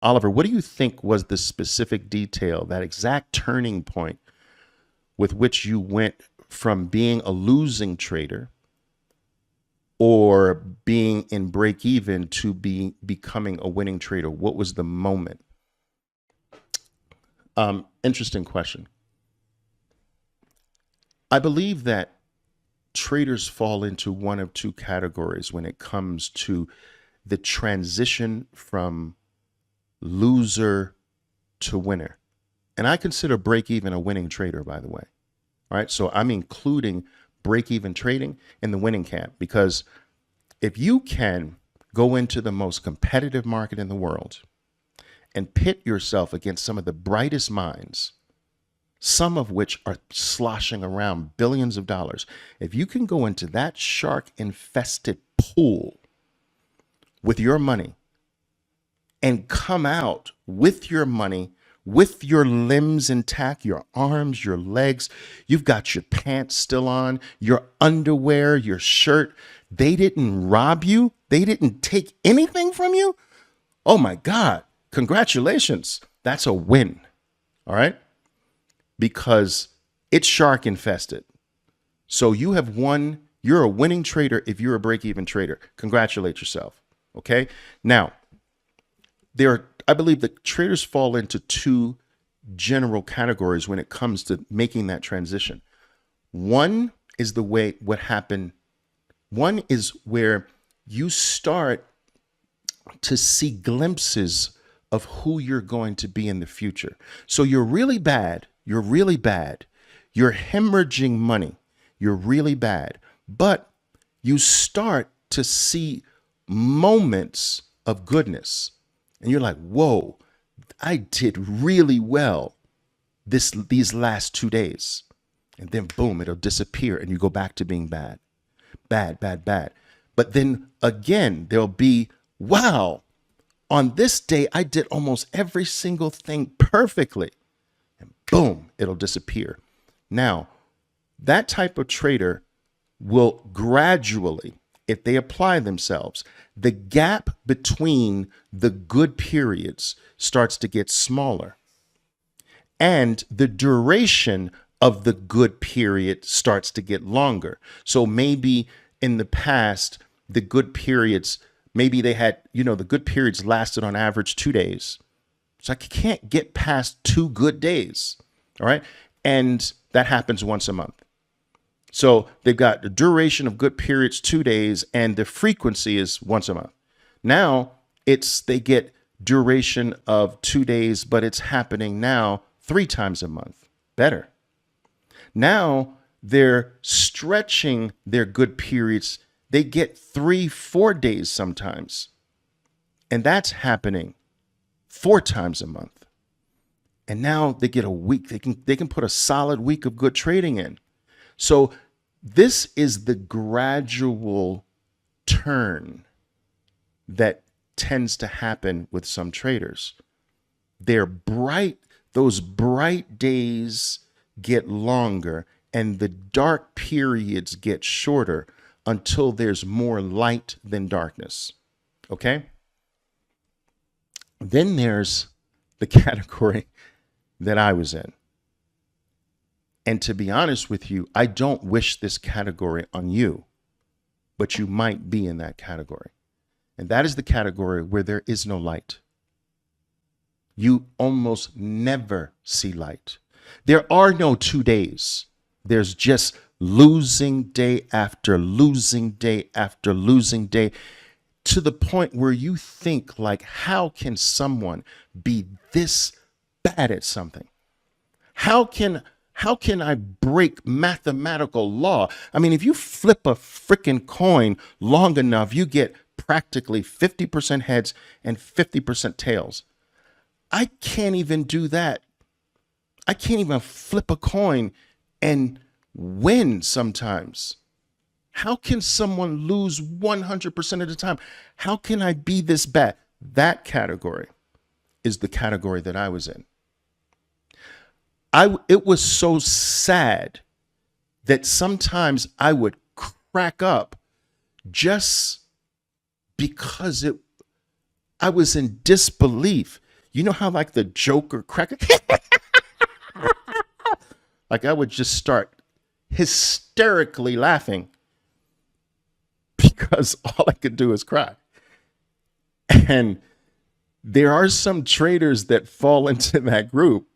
Oliver, what do you think was the specific detail, that exact turning point with which you went from being a losing trader or being in break even to becoming a winning trader? What was the moment? Interesting question. I believe that traders fall into one of two categories when it comes to the transition from loser to winner. And I consider break even a winning trader, by the way. All right. So I'm including break even trading in the winning camp, because if you can go into the most competitive market in the world and pit yourself against some of the brightest minds, some of which are sloshing around billions of dollars, if you can go into that shark infested pool with your money and come out with your money, with your limbs intact, your arms, your legs, you've got your pants still on, your underwear, your shirt, they didn't rob you, they didn't take anything from you. Oh my God, congratulations. That's a win. All right. Because it's shark infested. So you have won. You're a winning trader if you're a break-even trader. Congratulate yourself. Okay. Now, I believe that traders fall into two general categories when it comes to making that transition. One is what happened. One is where you start to see glimpses of who you're going to be in the future. So you're really bad. You're really bad. You're hemorrhaging money. You're really bad. But you start to see moments of goodness. And you're like, whoa, I did really well these last 2 days. And then boom, it'll disappear and you go back to being bad. Bad, bad, bad. But then again, there'll be, wow, on this day, I did almost every single thing perfectly. And boom, it'll disappear. Now, that type of trader will gradually, if they apply themselves, the gap between the good periods starts to get smaller. And the duration of the good period starts to get longer. So maybe in the past, the good periods, maybe they had, the good periods lasted on average 2 days. So I can't get past 2 good days. All right. And that happens once a month. So they've got the duration of good periods, 2 days, and the frequency is once a month. Now they get duration of 2 days, but it's happening now 3 times a month. Better. Now they're stretching their good periods. They get 3-4 days sometimes. And that's happening 4 times a month. And now they get a week. They can put a solid week of good trading in. So this is the gradual turn that tends to happen with some traders. Those bright days get longer and the dark periods get shorter until there's more light than darkness. Okay? Then there's the category that I was in. And to be honest with you, I don't wish this category on you, but you might be in that category. And that is the category where there is no light. You almost never see light. There are no 2 days. There's just losing day after losing day after losing day, to the point where you think, like, how can someone be this bad at something? How can I break mathematical law? I mean, if you flip a freaking coin long enough, you get practically 50% heads and 50% tails. I can't even do that. I can't even flip a coin and win sometimes. How can someone lose 100% of the time? How can I be this bad? That category is the category that I was in. It was so sad that sometimes I would crack up just because I was in disbelief You know how like the Joker cracker, like I would just start hysterically laughing because all I could do is cry. And there are some traders that fall into that group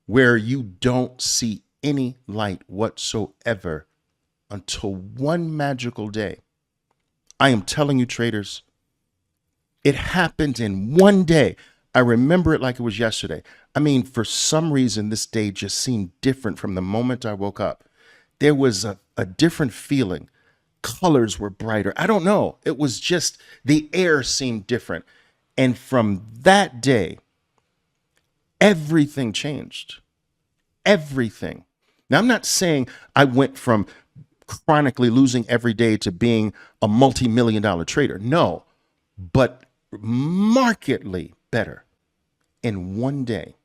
where you don't see any light whatsoever until one magical day. I am telling you, traders, it happened in one day. I remember it like it was yesterday. I mean, for some reason, this day just seemed different from the moment I woke up. There was a different feeling. Colors were brighter. I don't know. It was just the air seemed different. And from that day, everything changed. Everything. Now, I'm not saying I went from chronically losing every day to being a multi-million-dollar trader. No, but markedly better in one day.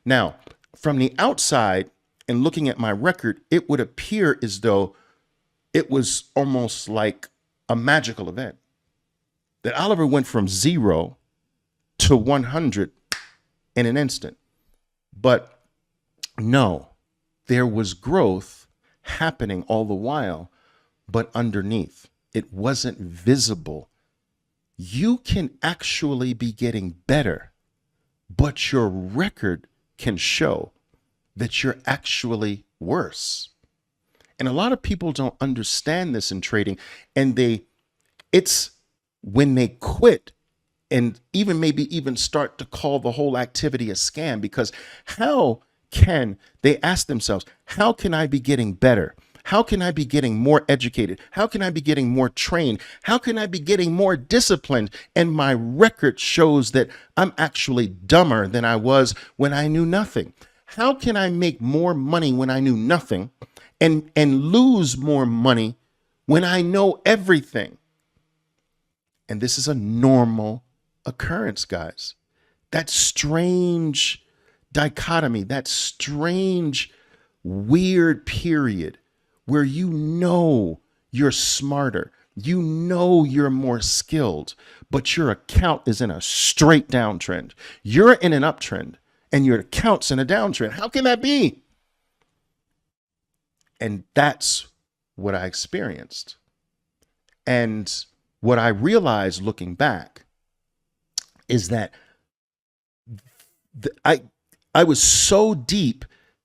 Now, from the outside and looking at my record, it would appear as though it was almost like a magical event. That Oliver went from 0 to 100 in an instant. But no, there was growth happening all the while, but underneath. It wasn't visible. You can actually be getting better, but your record can show that you're actually worse. And a lot of people don't understand this in trading, and it's when they quit and maybe even start to call the whole activity a scam, because how can they ask themselves, how can I be getting better? How can I be getting more educated? How can I be getting more trained? How can I be getting more disciplined? And my record shows that I'm actually dumber than I was when I knew nothing. How can I make more money when I knew nothing and lose more money when I know everything? And this is a normal occurrence, guys. That strange dichotomy, that strange, weird period where you know you're smarter, you know you're more skilled, but your account is in a straight downtrend. You're in an uptrend and your account's in a downtrend. How can that be? And that's what I experienced. And what I realized looking back is that I was so deep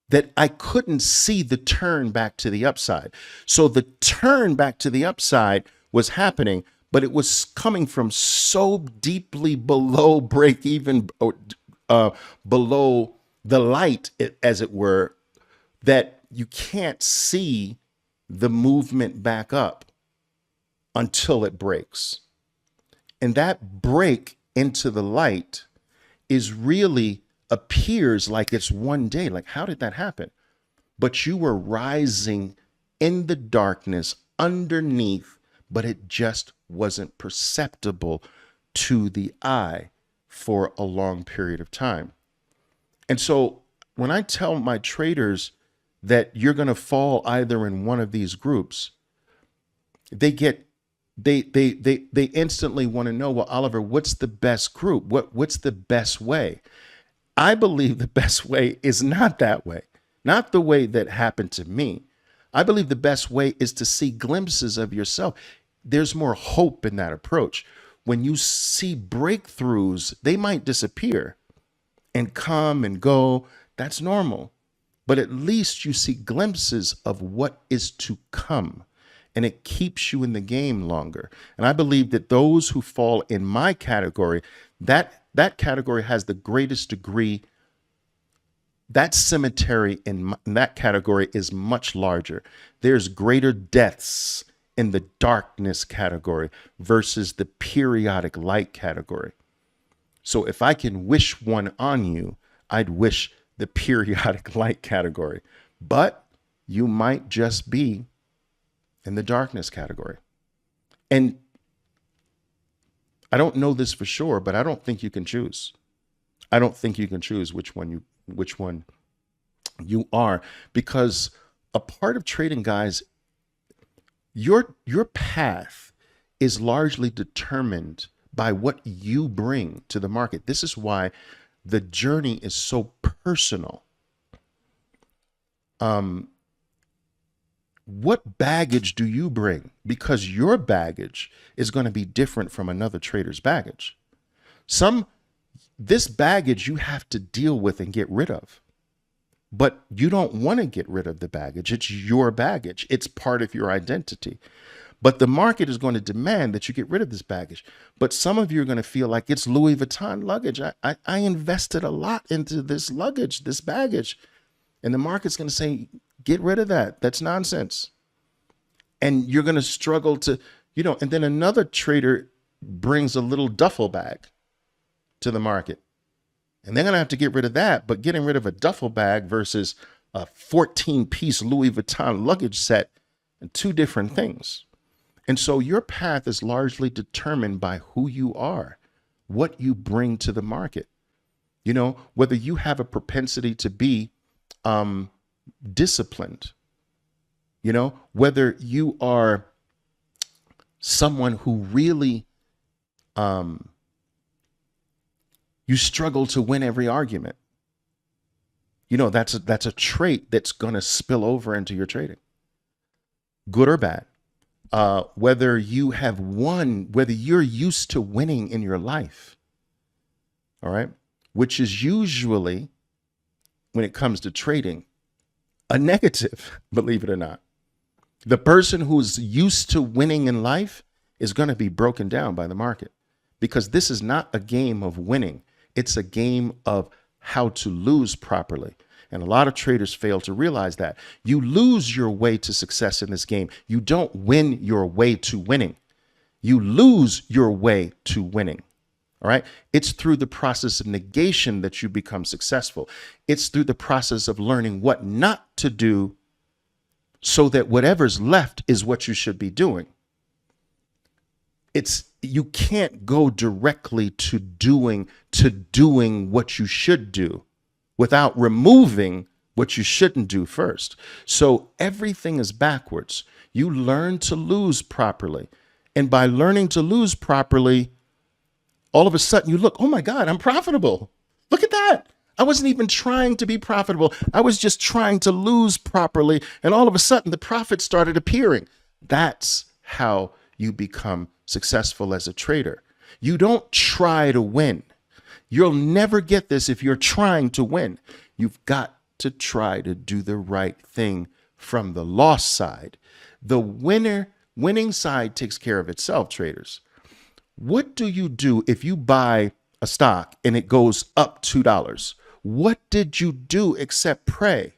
that I couldn't see the turn back to the upside. So the turn back to the upside was happening, but it was coming from so deeply below break even, below the light, as it were, that you can't see the movement back up until it breaks. And that break into the light is really appears like it's one day. Like, how did that happen? But you were rising in the darkness underneath, but it just wasn't perceptible to the eye for a long period of time. And so when I tell my traders that you're going to fall either in one of these groups, they instantly want to know, well, Oliver, what's the best group? What's the best way? I believe the best way is not that way, not the way that happened to me. I believe the best way is to see glimpses of yourself. There's more hope in that approach. When you see breakthroughs, they might disappear and come and go. That's normal. But at least you see glimpses of what is to come, and it keeps you in the game longer. And I believe that those who fall in my category, that category has the greatest degree. That cemetery in that category is much larger. There's greater deaths in the darkness category versus the periodic light category. So if I can wish one on you, I'd wish the periodic light category. But you might just be in the darkness category. And I don't know this for sure, but I don't think you can choose. I don't think you can choose which one you are, because a part of trading, guys, your path is largely determined by what you bring to the market. This is why the journey is so personal. What baggage do you bring? Because your baggage is going to be different from another trader's baggage. This baggage you have to deal with and get rid of. But you don't want to get rid of the baggage. It's your baggage. It's part of your identity. But the market is going to demand that you get rid of this baggage. But some of you are going to feel like it's Louis Vuitton luggage. I invested a lot into this luggage, this baggage. And the market's going to say, get rid of that. That's nonsense. And you're going to struggle to, and then another trader brings a little duffel bag to the market. And they're going to have to get rid of that. But getting rid of a duffel bag versus a 14-piece Louis Vuitton luggage set and two different things. And so your path is largely determined by who you are, what you bring to the market. Whether you have a propensity to be disciplined, whether you are someone who really you struggle to win every argument. That's a trait that's going to spill over into your trading, good or bad. Whether you have won, whether you're used to winning in your life, all right, which is usually, when it comes to trading, a negative, believe it or not. The person who's used to winning in life is going to be broken down by the market, because this is not a game of winning. It's a game of how to lose properly. And a lot of traders fail to realize that. You lose your way to success in this game. You don't win your way to winning. You lose your way to winning. All right. It's through the process of negation that you become successful. It's through the process of learning what not to do so that whatever's left is what you should be doing. You can't go directly to doing what you should do without removing what you shouldn't do first. So everything is backwards. You learn to lose properly. And by learning to lose properly, all of a sudden you look, oh my God, I'm profitable. Look at that. I wasn't even trying to be profitable. I was just trying to lose properly. And all of a sudden the profit started appearing. That's how you become successful as a trader. You don't try to win. You'll never get this if you're trying to win. You've got to try to do the right thing from the loss side. The winning side takes care of itself, traders. What do you do if you buy a stock and it goes up $2? What did you do except pray?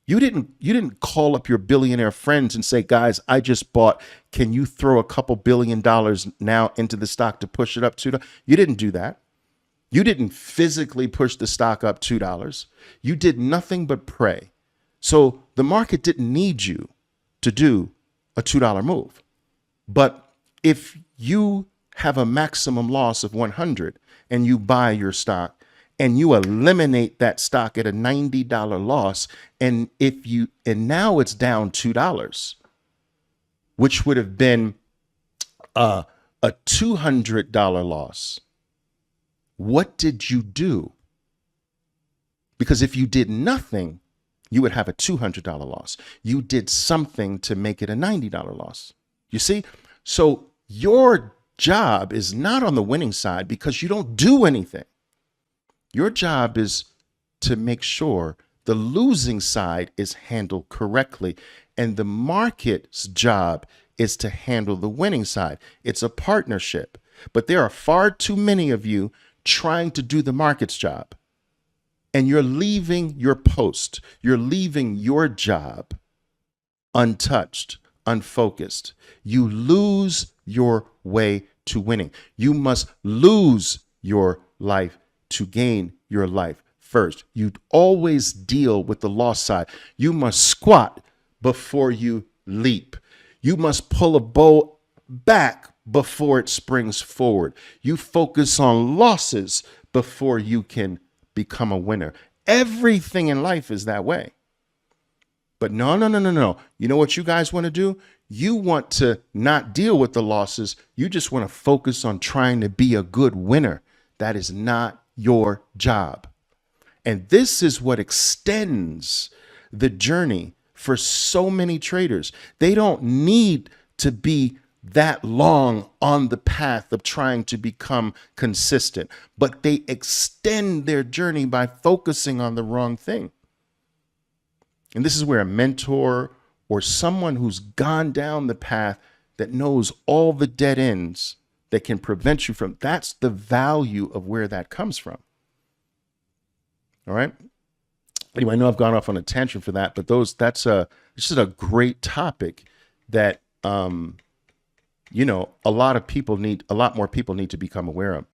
You didn't call up your billionaire friends and say, guys, I just bought. Can you throw a couple $1 billion now into the stock to push it up $2? You didn't do that. You didn't physically push the stock up $2. You did nothing but pray. So the market didn't need you to do a $2 move. But if you have a maximum loss of 100 and you buy your stock and you eliminate that stock at a $90 loss, and now it's down $2, which would have been a $200 loss. What did you do? Because if you did nothing, you would have a $200 loss. You did something to make it a $90 loss. You see? So your job is not on the winning side because you don't do anything. Your job is to make sure the losing side is handled correctly, and the market's job is to handle the winning side. It's a partnership, but there are far too many of you trying to do the market's job, and you're leaving your post. You're leaving your job untouched, unfocused. You lose your way to winning. You must lose your life to gain your life first. You always deal with the loss side. You must squat before you leap. You must pull a bow back before it springs forward. You focus on losses before you can become a winner. Everything in life is that way. But no. You know what you guys want to do? You want to not deal with the losses. You just want to focus on trying to be a good winner. That is not your job. And this is what extends the journey for so many traders. They don't need to be that long on the path of trying to become consistent, but they extend their journey by focusing on the wrong thing. And this is where a mentor or someone who's gone down the path that knows all the dead ends that can prevent you from, that's the value of where that comes from. All right. Anyway, I know I've gone off on a tangent for that, but that's just a great topic that, a lot more people need to become aware of.